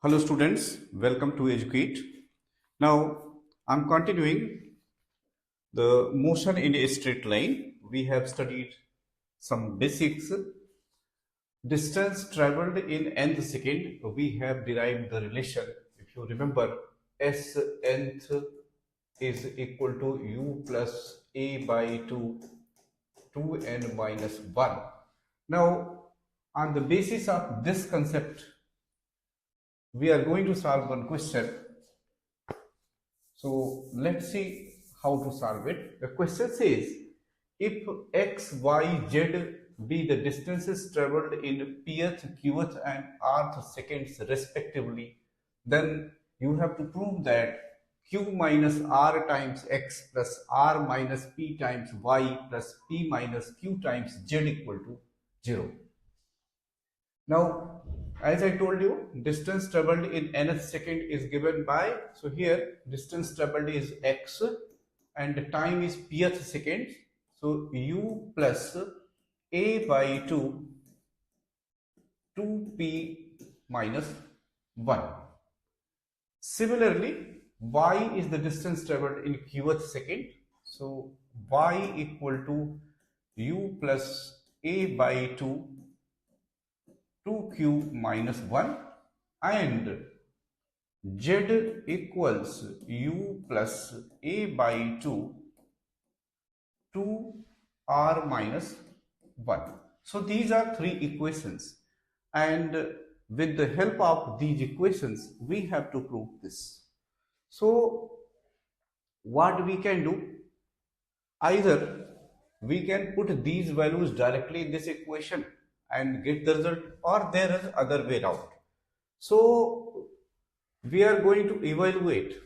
Hello students, welcome to Educate. Now I'm continuing the motion in a straight line. We have studied some basics. Distance traveled in nth second, we have derived the relation. If you remember, S nth is equal to U plus A by 2, 2n minus 1. Now on the basis of this concept, we are going to solve one question. So let's see how to solve it. The question says, if x, y, z be the distances traveled in pth, qth and rth seconds respectively, then you have to prove that q minus r times x plus r minus p times y plus p minus q times z equal to 0. Now, as I told you, distance traveled in nth second is given by, so here distance traveled is x and the time is pth second. So u plus a by 2, 2p minus 1. Similarly, y is the distance traveled in qth second. So y equal to u plus a by 2, 2q minus 1 and z equals u plus a by 2, 2r minus 1. So these are three equations, and with the help of these equations we have to prove this. So what we can do, either we can put these values directly in this equation and get the result, or there is other way around. So we are going to evaluate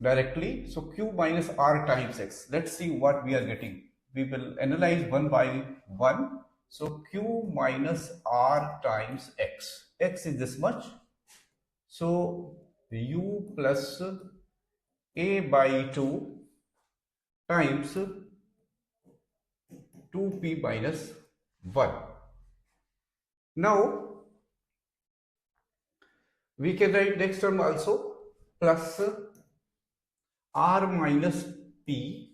directly. So q minus r times x, let's see what we are getting. We will analyze one by one. So q minus r times x, x is this much, so u plus a by 2 times 2p minus 1. Now we can write next term also, plus r minus p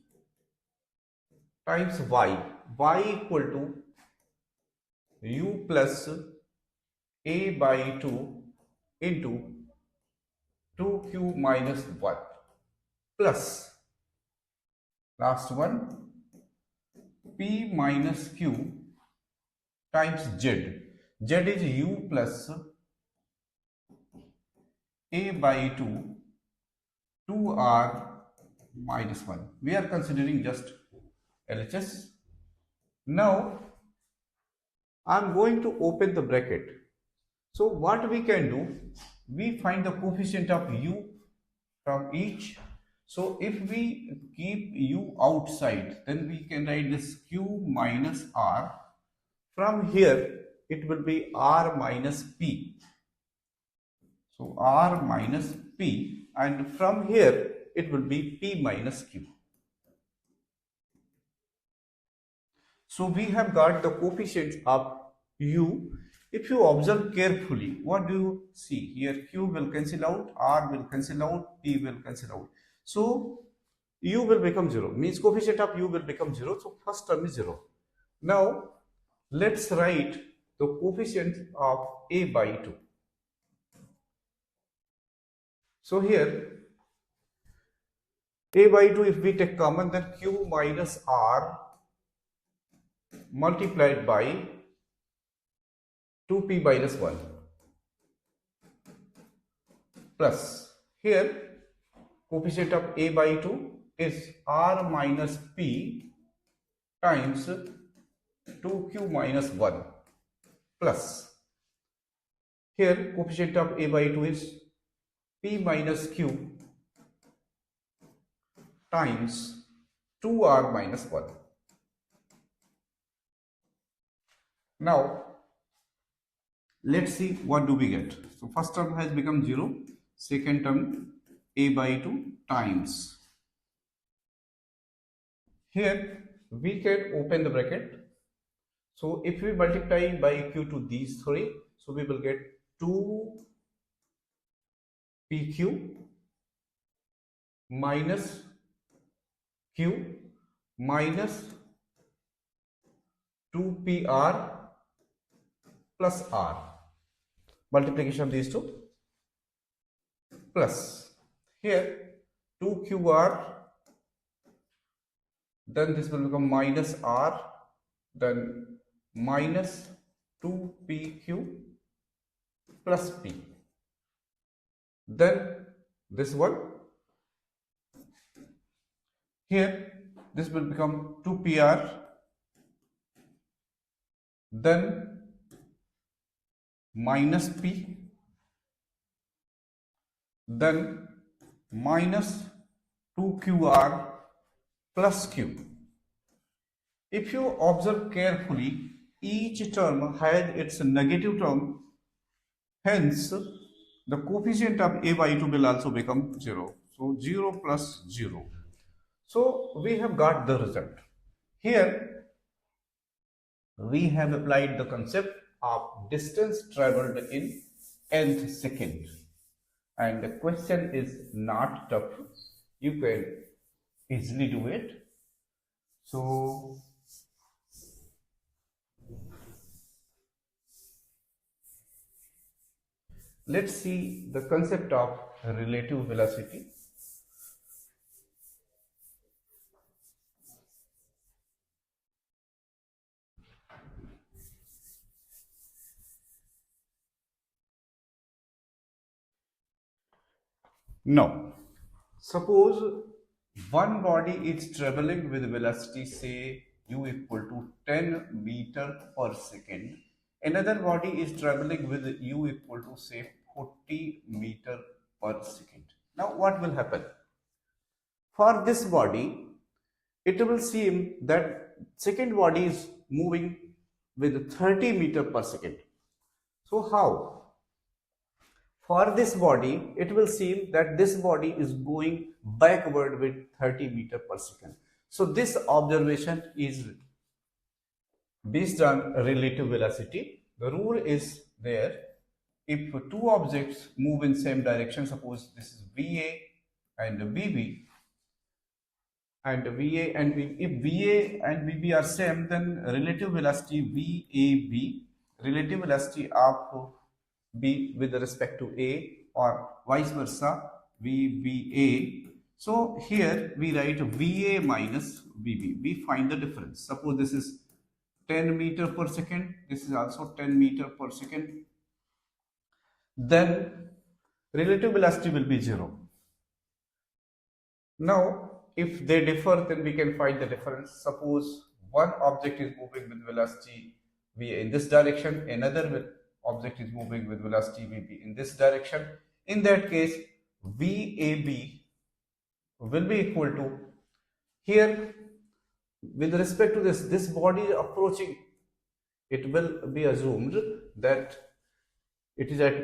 times y, y equal to u plus a by 2 into 2q minus 1 plus last one p minus q times z. Z is u plus a by 2, 2r minus 1. We are considering just LHS. Now I am going to open the bracket. So what we can do, we find the coefficient of u from each. So if we keep u outside, then we can write this q minus r. From here it will be r minus p. So r minus p, and from here it will be p minus q. So we have got the coefficients of u. If you observe carefully, what do you see? Here q will cancel out, r will cancel out, p will cancel out. So u will become 0, means coefficient of u will become 0. So first term is 0. Now let's write the coefficient of a by 2. So here a by 2, if we take common, then q minus r multiplied by 2p minus 1 plus, here coefficient of a by 2 is r minus p times 2q minus 1 plus, here coefficient of a by 2 is p minus q times 2r minus 1. Now let's see what do we get. So first term has become 0, second term a by 2 times, here we can open the bracket. So if we multiply by q to these three, so we will get 2pq minus q minus 2pr plus r. Multiplication of these two plus here 2qr, then this will become minus r, then minus 2pq plus p, then this one here, this will become 2pr, then minus p, then minus 2qr plus q. If you observe carefully, each term has its negative term, hence the coefficient of a by 2 will also become 0. So 0 plus 0. So we have got the result. Here we have applied the concept of distance traveled in nth second, and the question is not tough. You can easily do it. So let's see the concept of relative velocity. Now, suppose one body is traveling with velocity say u equal to 10 meter per second. Another body is traveling with u equal to say 40 meter per second. Now what will happen? For this body, it will seem that second body is moving with 30 meter per second. So how? For this body, it will seem that this body is going backward with 30 meter per second. So this observation is based on relative velocity. The rule is there: if two objects move in same direction, suppose this is VA and VB, and VA and VB, if VA and VB are same, then relative velocity VAB, relative velocity of B with respect to A, or vice versa VBA. So here we write VA minus VB. We find the difference. Suppose this is 10 meter per second, this is also 10 meter per second, then relative velocity will be 0. Now if they differ, then we can find the difference. Suppose one object is moving with velocity VA in this direction, another object is moving with velocity VB in this direction. In that case, VAB will be equal to, here with respect to this body approaching, it will be assumed that it is at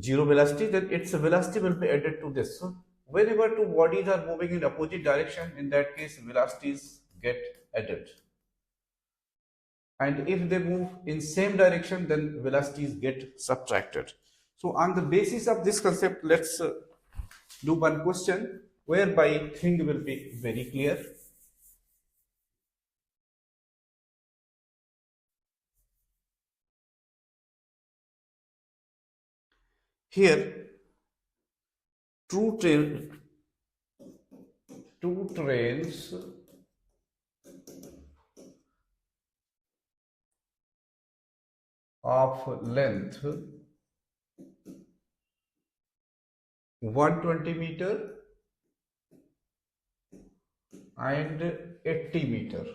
0 velocity, then its velocity will be added to this. So whenever two bodies are moving in opposite direction, in that case velocities get added. And if they move in same direction, then velocities get subtracted. So on the basis of this concept, let's do one question whereby thing will be very clear. Here two trains of length 120 meter and 80 meter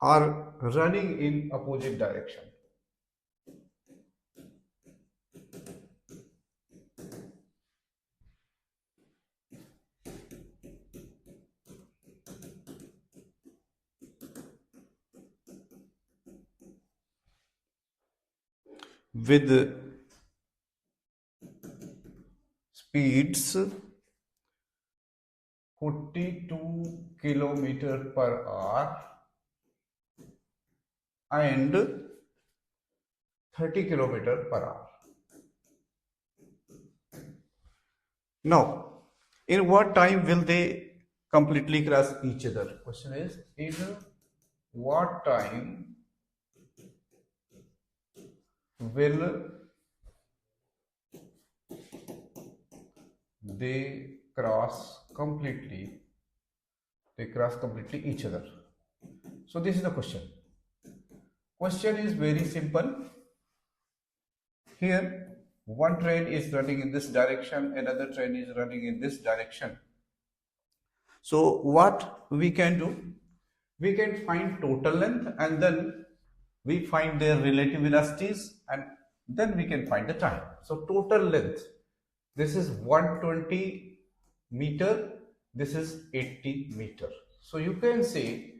are running in opposite direction. With speeds 42 kilometer per hour and 30 kilometer per hour. Now, in what time will they completely cross each other? Question is, in what time will they cross completely? They cross completely each other. So this is the question. Question is very simple. Here, one train is running in this direction, another train is running in this direction. So what we can do? We can find total length and then we find their relative velocities and then we can find the time. So total length, this is 120 meter, this is 80 meter. So you can say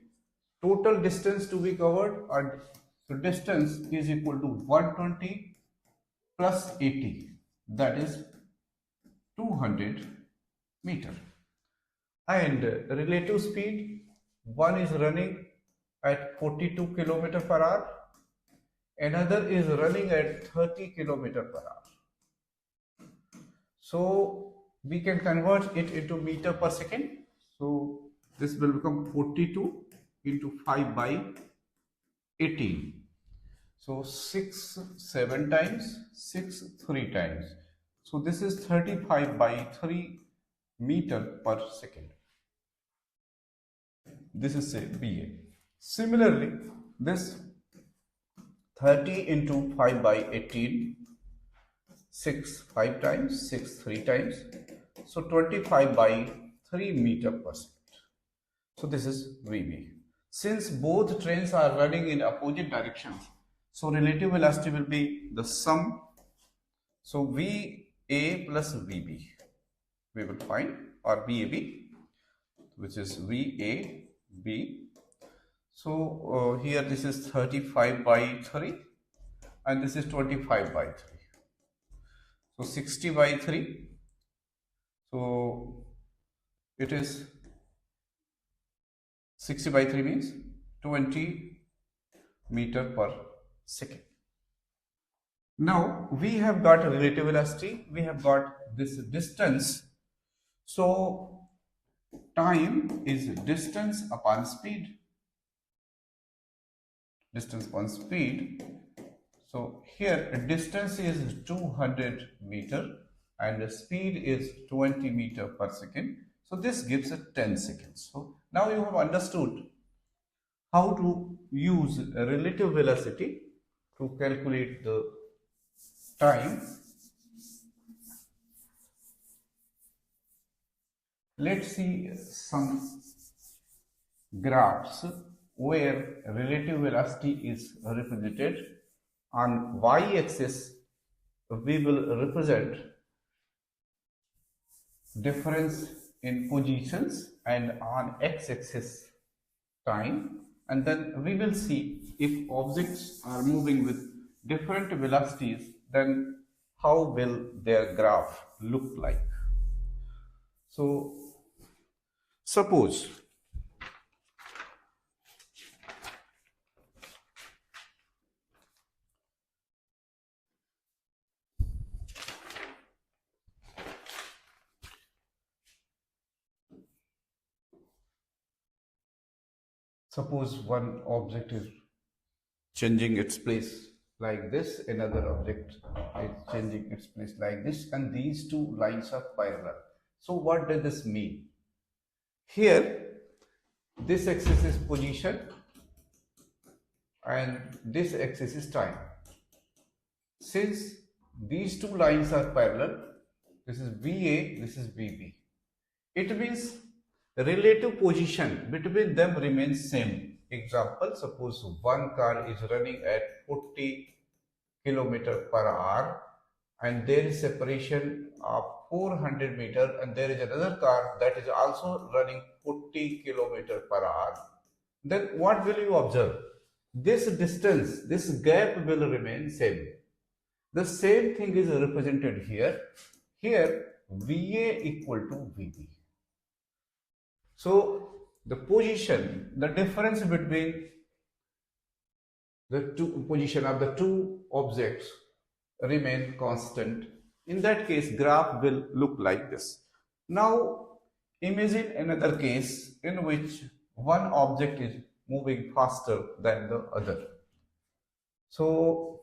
total distance to be covered, or the distance is equal to 120 plus 80, that is 200 meter. And relative speed, one is running at 42 kilometer per hour, another is running at 30 kilometer per hour. So we can convert it into meter per second. So this will become 42 into 5 by 18. So 6 7 times, 6 3 times. So this is 35 by 3 meter per second. This is say BA. Similarly, this 30 into 5 by 18, 6 5 times, 6 3 times. So 25 by 3 meter per second. So this is VB. Since both trains are running in opposite directions, so relative velocity will be the sum. So VA plus VB we will find, or VAB, which is VAB. So here this is 35 by 3 and this is 25 by 3. So 60 by 3. So it is 60 by 3 means 20 meter per second. Now we have got a relative velocity, we have got this distance. So time is distance upon speed. Distance upon speed. So here distance is 200 meter and the speed is 20 meter per second. So this gives a 10 seconds. So now you have understood how to use a relative velocity to calculate the time. Let's see some graphs where relative velocity is represented. On y-axis, we will represent difference in positions, and on x-axis time, and then we will see if objects are moving with different velocities, then how will their graph look like. So suppose one object is changing its place like this, another object is changing its place like this, and these two lines are parallel. So what does this mean? Here this axis is position and this axis is time. Since these two lines are parallel, this is VA, this is VB, it means relative position between them remains same. Example, suppose one car is running at 40 kilometer per hour and there is separation of 400 meter, and there is another car that is also running 40 kilometer per hour. Then what will you observe? This distance, this gap will remain same. The same thing is represented here. Here VA equal to VB. So the position, the difference between the two position of the two objects remain constant. In that case, graph will look like this. Now, imagine another case in which one object is moving faster than the other. So,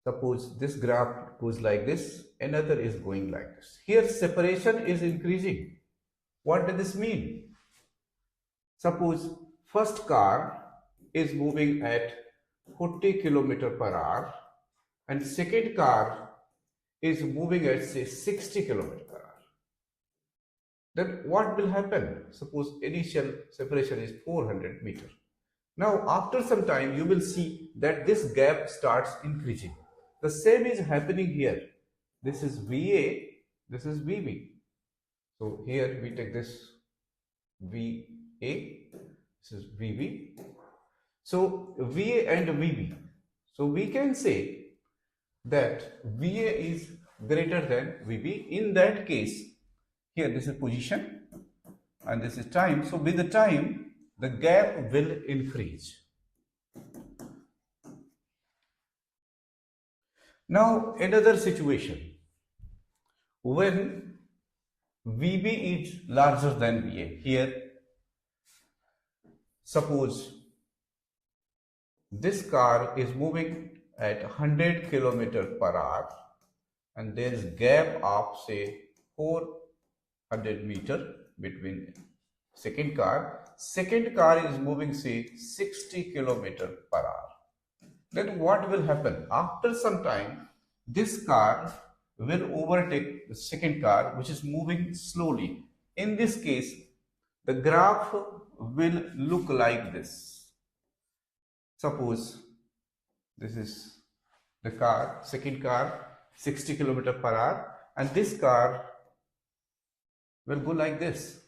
suppose this graph goes like this, another is going like this. Here, separation is increasing. What does this mean? Suppose first car is moving at 40 kilometer per hour and second car is moving at say 60 kilometer per hour. Then what will happen? Suppose initial separation is 400 meter. Now after some time you will see that this gap starts increasing. The same is happening here. This is VA, this is VB. So here we take this VA, this is VB. So VA and VB. So we can say that VA is greater than VB. In that case, here this is position and this is time. So with the time, the gap will increase. Now another situation when VB is larger than VA. Here, suppose this car is moving at 100 kilometer per hour and there is gap of say 400 meter between second car is moving say 60 kilometer per hour. Then what will happen? After some time, this car will overtake the second car which is moving slowly. In this case, the graph will look like this. Suppose this is the car, second car, 60 kilometer per hour, and this car will go like this.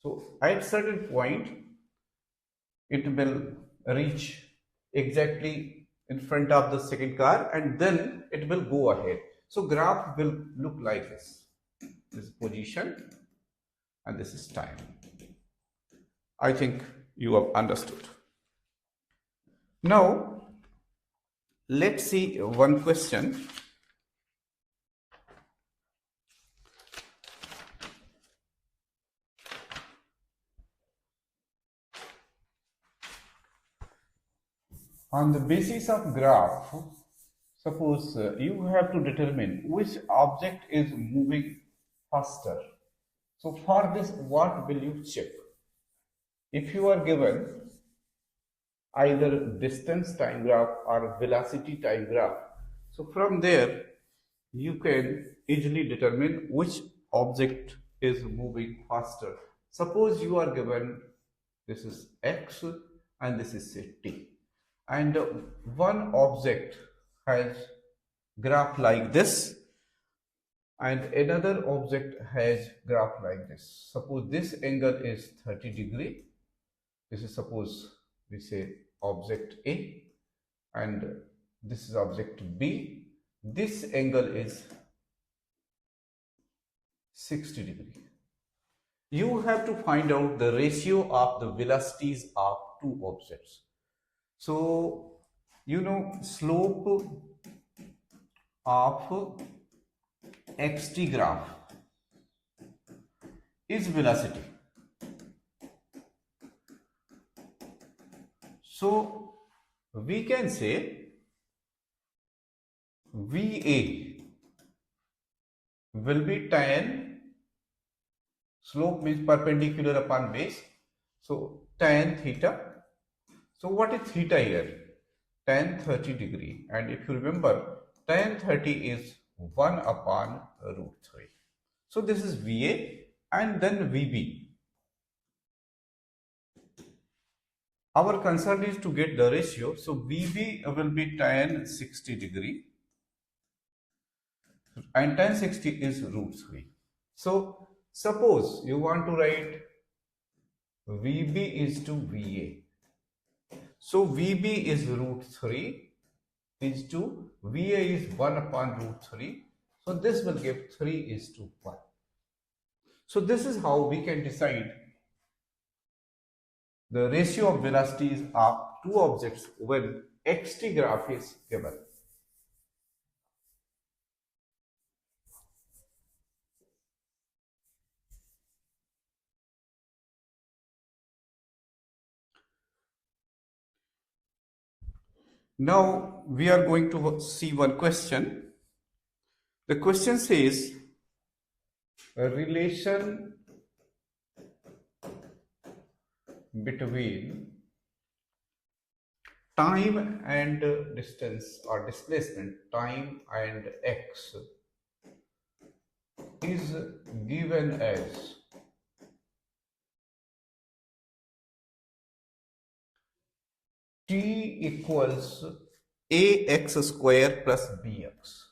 So at certain point, it will reach exactly in front of the second car and then it will go ahead. So graph will look like this. This is position and this is time. I think you have understood. Now, let's see one question. On the basis of graph, suppose you have to determine which object is moving faster. So for this, what will you check? If you are given either distance time graph or velocity time graph, so from there you can easily determine which object is moving faster. Suppose you are given this is x and this is say t, and one object has graph like this and another object has graph like this. Suppose this angle is 30 degree. This is suppose we say object A and this is object B. This angle is 60 degree. You have to find out the ratio of the velocities of two objects. So, you know, slope of xt graph is velocity. So, we can say VA will be tan, slope means perpendicular upon base, so tan theta. So what is theta here? Tan 30 degree, and if you remember, tan 30 is 1 upon root 3. So this is VA and then VB. Our concern is to get the ratio, so VB will be tan 60 degree and tan 60 is root 3. So suppose you want to write VB is to VA. So VB is root 3 is to VA is 1 upon root 3. So this will give 3 is to 1. So this is how we can decide the ratio of velocities of two objects when xt graph is given. Now we are going to see one question. The question says a relation between time and distance or displacement, time and x, is given as t equals ax square plus bx.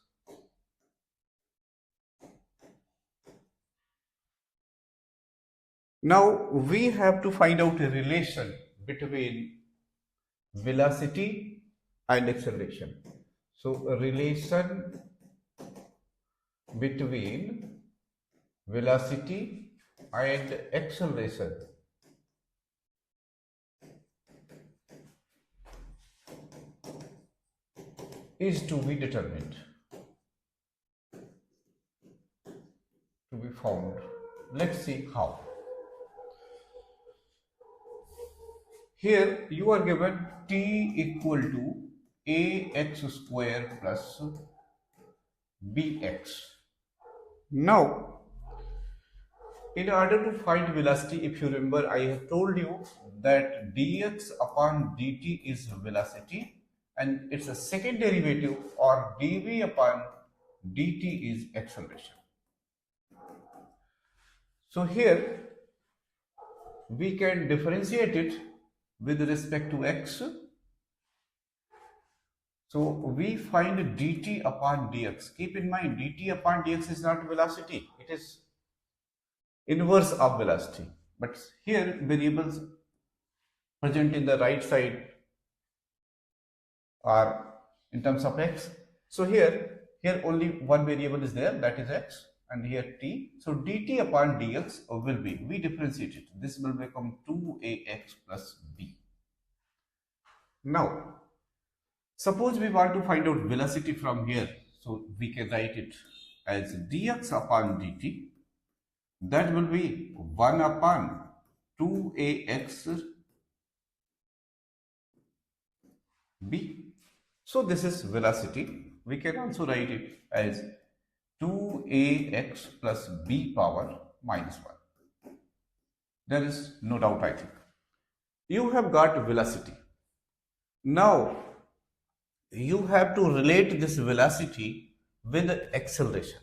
Now we have to find out a relation between velocity and acceleration. So a relation between velocity and acceleration is to be determined, to be found. Let's see how. Here you are given t equal to ax square plus bx. Now, in order to find velocity, if you remember, I have told you that dx upon dt is velocity and its a second derivative, or dv upon dt is acceleration. So here we can differentiate it with respect to x. So we find dt upon dx. Keep in mind, dt upon dx is not velocity, it is inverse of velocity. But here variables present in the right side are in terms of x. So here only one variable is there, that is x, and here t. So dt upon dx will be, we differentiate it, this will become 2ax plus b. Now suppose we want to find out velocity from here, so we can write it as dx upon dt, that will be 1 upon 2ax b. So this is velocity. We can also write it as 2ax plus b power minus 1. There is no doubt, I think. You have got velocity. Now you have to relate this velocity with acceleration.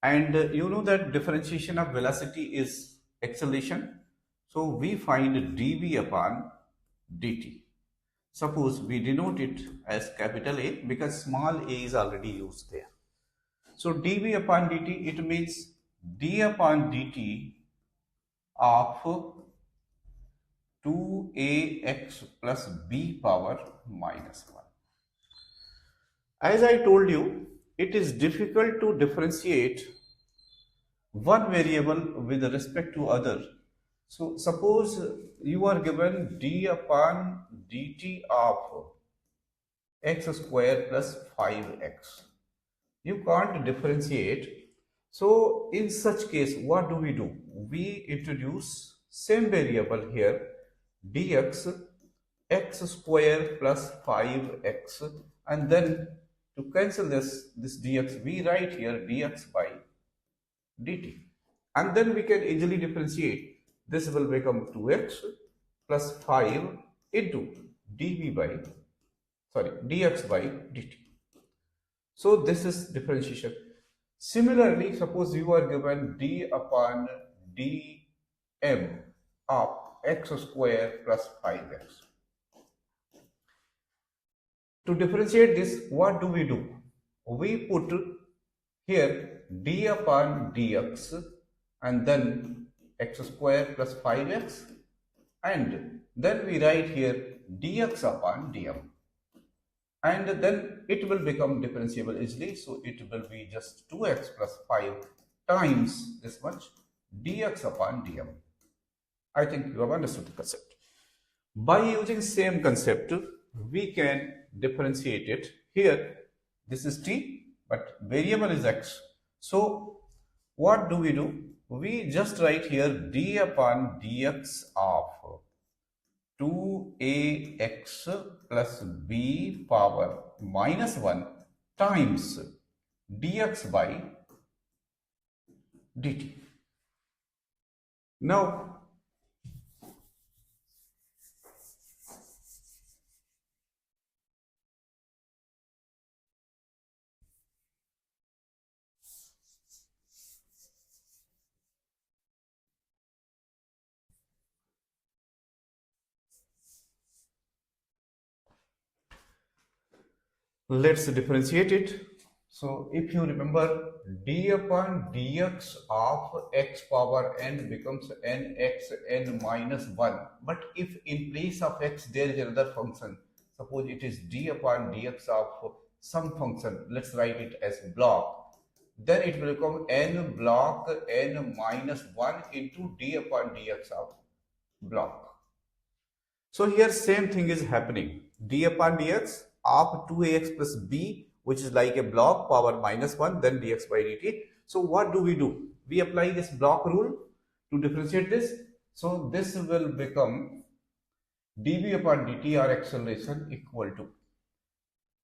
And you know that differentiation of velocity is acceleration. So we find dv upon dt. Suppose we denote it as capital A because small a is already used there. So dv upon dt, it means d upon dt of 2ax plus b power minus 1. As I told you, it is difficult to differentiate one variable with respect to other. So suppose you are given d upon dt of x square plus 5x. You can't differentiate. So in such case, what do? We introduce same variable here, dx x square plus 5x, and then to cancel this dx, we write here dx by dt, and then we can easily differentiate. This will become 2x plus 5 into dx by dt. So this is differentiation. Similarly, suppose you are given d upon dm of x square plus 5x. To differentiate this, what do? We put here d upon dx and then x square plus 5x, and then we write here dx upon dm, and then it will become differentiable easily. So it will be just 2x plus 5 times this much dx upon dm. I think you have understood the concept. By using same concept, we can differentiate it. Here, this is t, but variable is x. So, what do? We just write here d upon dx of 2ax plus b power minus 1 times dx by dt. Now, let's differentiate it. So if you remember, d upon dx of x power n becomes nx n minus 1. But if in place of x there is another function, suppose it is d upon dx of some function, let's write it as block, then it will become n block n minus 1 into d upon dx of block. So here same thing is happening. D upon dx of 2ax plus b, which is like a block power minus 1, then dx by dt. So what do? We apply this block rule to differentiate this. So this will become dv upon dt or acceleration equal to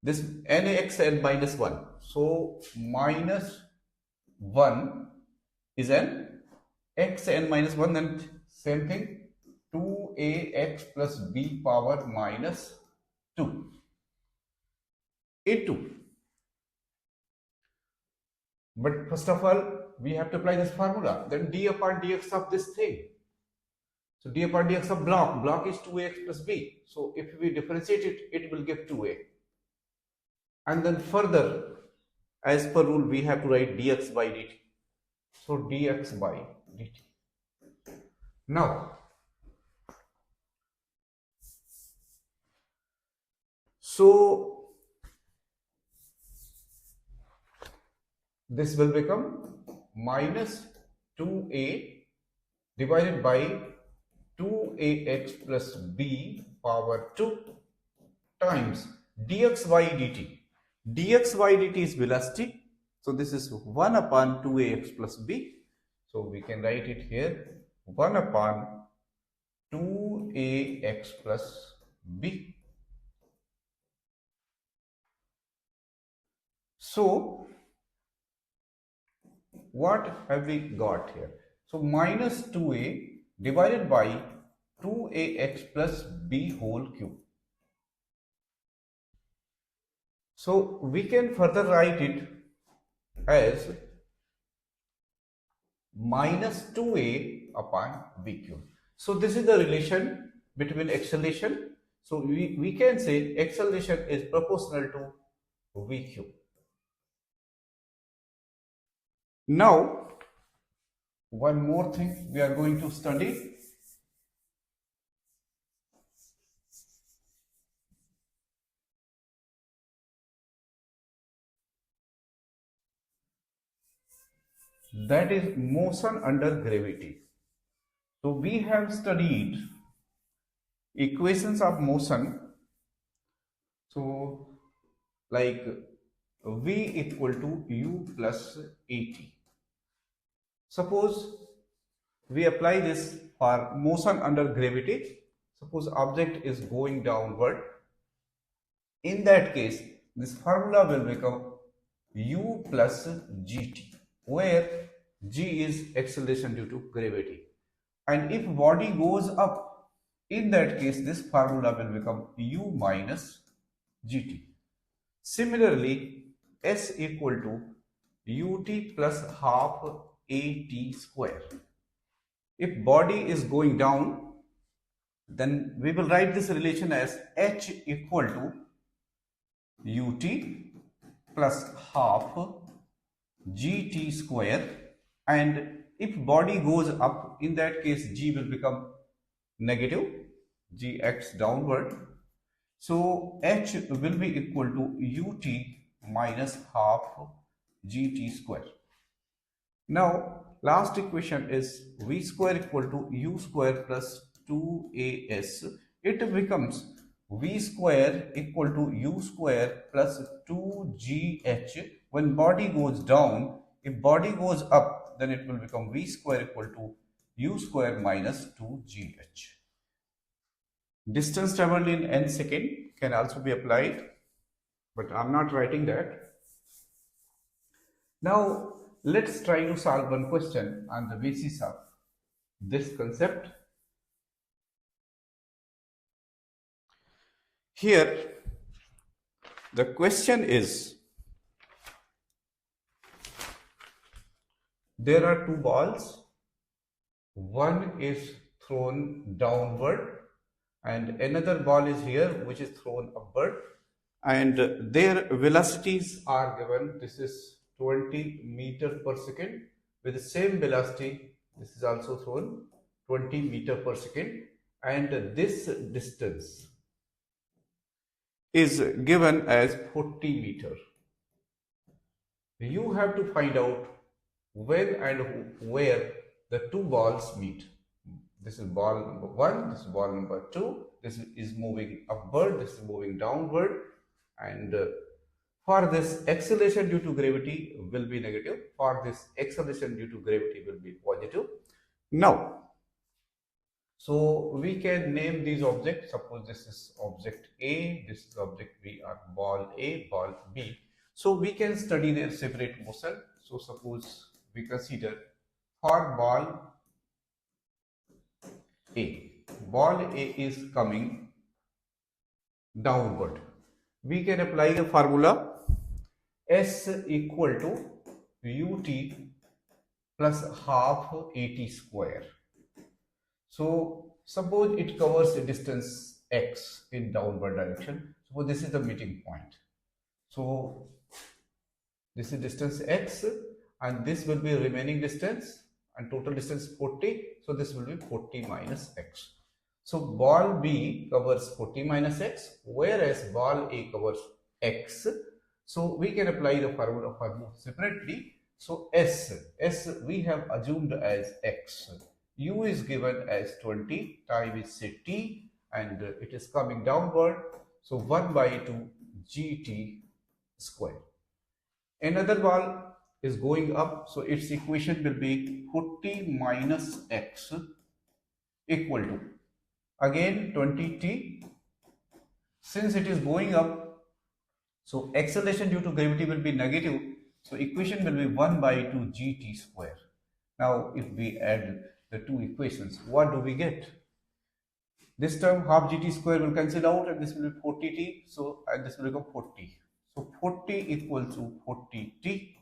this nx n minus 1. So minus 1 is an x n minus 1, then same thing 2ax plus b power minus 2 into, but first of all we have to apply this formula, then d upon dx of this thing. So d upon dx of block is 2ax plus b. So if we differentiate it, it will give 2a. And then further, as per rule, we have to write dx by dt. So dx by dt. Now, so this will become minus 2a divided by 2ax plus b power 2 times dx by dt. Dx by dt is velocity. So this is 1 upon 2ax plus b. So we can write it here 1 upon 2ax plus b. So what have we got here? So minus 2a divided by 2ax plus b whole cube. So we can further write it as minus 2a upon b cube. So this is the relation between acceleration. So we can say acceleration is proportional to v cube. Now, one more thing we are going to study. That is motion under gravity. So we have studied equations of motion. So like v equal to u plus at. Suppose we apply this for motion under gravity. Suppose object is going downward. In that case, this formula will become u plus gt, where g is acceleration due to gravity. And if body goes up, in that case, this formula will become u minus gt. Similarly, s equal to ut plus half at square. If body is going down, then we will write this relation as h equal to ut plus half gt square, and if body goes up, in that case g will become negative, gx downward. So h will be equal to ut minus half gt square. Now last equation is v square equal to u square plus 2as. it becomes v square equal to u square plus 2gh. When body goes down, if body goes up, then it will become v square equal to u square minus 2gh. Distance traveled in n second can also be applied, but I'm not writing that. Now let's try to solve one question on the basis of this concept. Here the question is, there are two balls, one is thrown downward and another ball is here which is thrown upward, and their velocities are given. This is 20 meter per second. With the same velocity, this is also thrown 20 meter per second, and this distance is given as 40 meter. You have to find out when and where the two balls meet. This is ball number 1, this is ball number 2, this is moving upward, this is moving downward, and for this acceleration due to gravity will be negative, for this acceleration due to gravity will be positive. Now, so we can name these objects. Suppose this is object A, this is object B, or ball A, ball B. So we can study their separate motion. So suppose we consider for ball A. Ball A is coming downward. We can apply the formula S equal to ut plus half at square. So suppose it covers a distance x in downward direction. Suppose this is the meeting point. So this is distance x and this will be remaining distance, and total distance 40. So this will be 40 minus x. So ball B covers 40 minus x, whereas ball A covers x. So we can apply the formula for both separately. So S we have assumed as x. U is given as 20, time is say t, and it is coming downward. So 1 by 2 gt square. Another ball is going up, so its equation will be 40 minus x equal to again 20t. Since it is going up, so acceleration due to gravity will be negative, so equation will be 1 by 2 gt square. Now if we add the two equations, what do we get? This term half gt square will cancel out and this will be 40t, so and this will become 40. So 40 equals to 40t,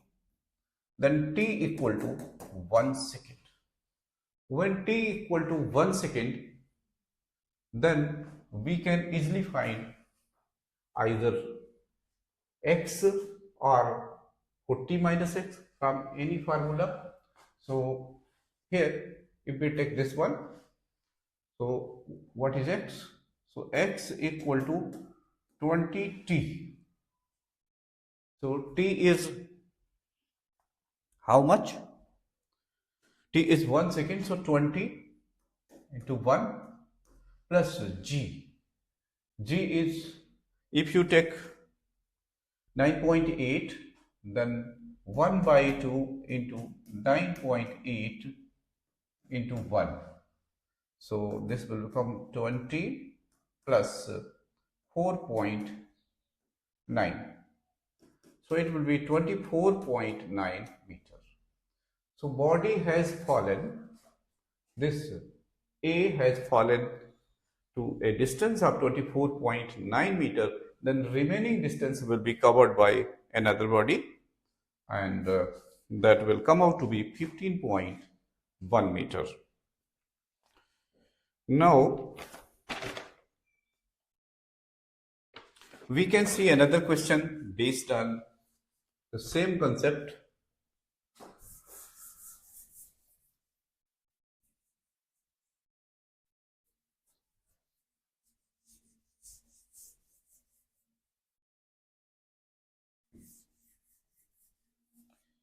then t equal to 1 second. When t equal to 1 second, then we can easily find either x or 40 minus x from any formula. So here if we take this one, so what is x? So x equal to 20t. So t is how much? T is 1 second, so 20 into 1 plus g. G is, if you take 9.8, then 1 by 2 into 9.8 into 1. So this will become 20 plus 4.9. So it will be 24.9 meters. So body has fallen, this A has fallen to a distance of 24.9 meter, then remaining distance will be covered by another body, and that will come out to be 15.1 meter. Now we can see another question based on the same concept.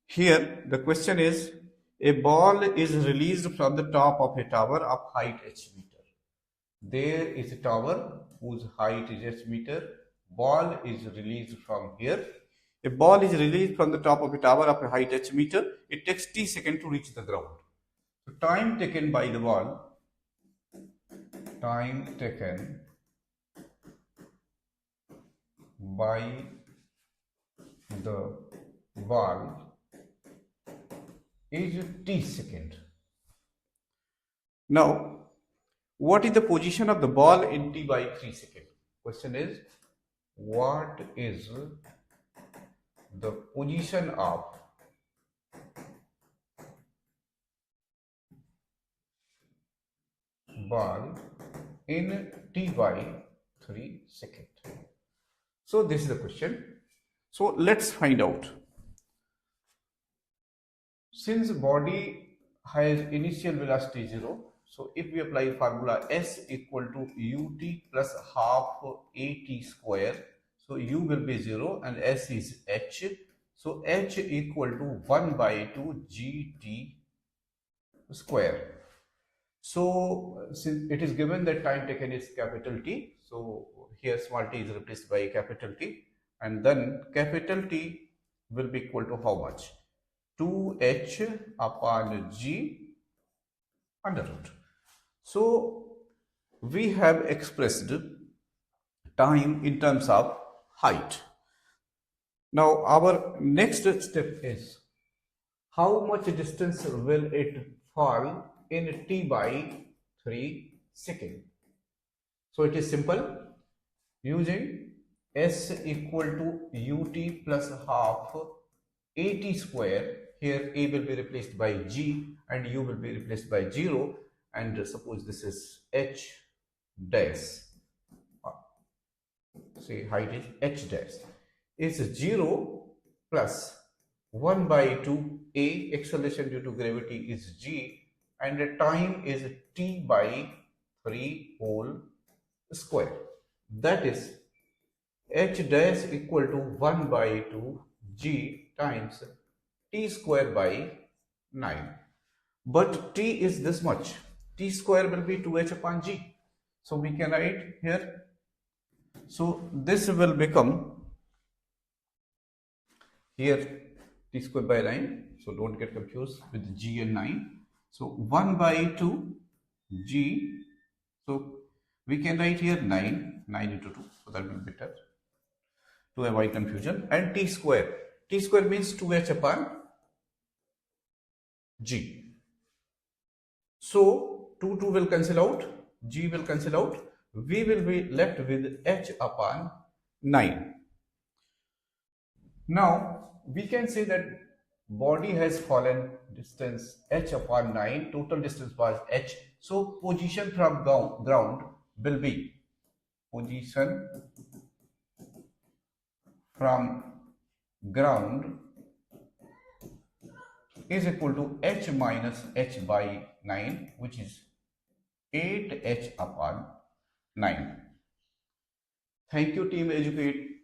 Here the question is, a ball is released from the top of a tower of height h meter. There is a tower whose height is h meter. Ball is released from here. A ball is released from the top of a tower of a height h meter. It takes t seconds to reach the ground. So time taken by the ball, time taken by the ball is t second. Now, what is the position of the ball in t by 3 seconds? Question is, what is the position of ball in t by 3 seconds? So this is the question. So let's find out. Since body has initial velocity 0, so if we apply formula S equal to ut plus half at square, so u will be 0 and S is h. So h equal to 1 by 2 gt square. So since it is given that time taken is capital T, so here small t is replaced by capital T, and then capital T will be equal to how much? 2h upon g under root. So we have expressed time in terms of height. Now our next step is, how much distance will it fall in t by 3 seconds? So it is simple. Using S equal to ut plus half at square, here a will be replaced by g and u will be replaced by 0, and suppose this is h dash, say height is h dash, is 0 plus 1 by 2 a, acceleration due to gravity is g, and the time is t by 3 whole square. That is h dash equal to 1 by 2 g times t square by 9. But t is this much. T square will be 2h upon g. So we can write here. So this will become here t square by 9. So don't get confused with g and 9. So 1 by 2 g. So we can write here 9 into 2. So that will be better to avoid confusion. And t square. T square means 2h upon g. So 2 will cancel out, g will cancel out, we will be left with h upon 9. Now we can say that body has fallen distance h upon 9, total distance was h. So position from ground will be, position from ground is equal to h minus h by 9, which is 8h upon 9. Thank you, Team Educate.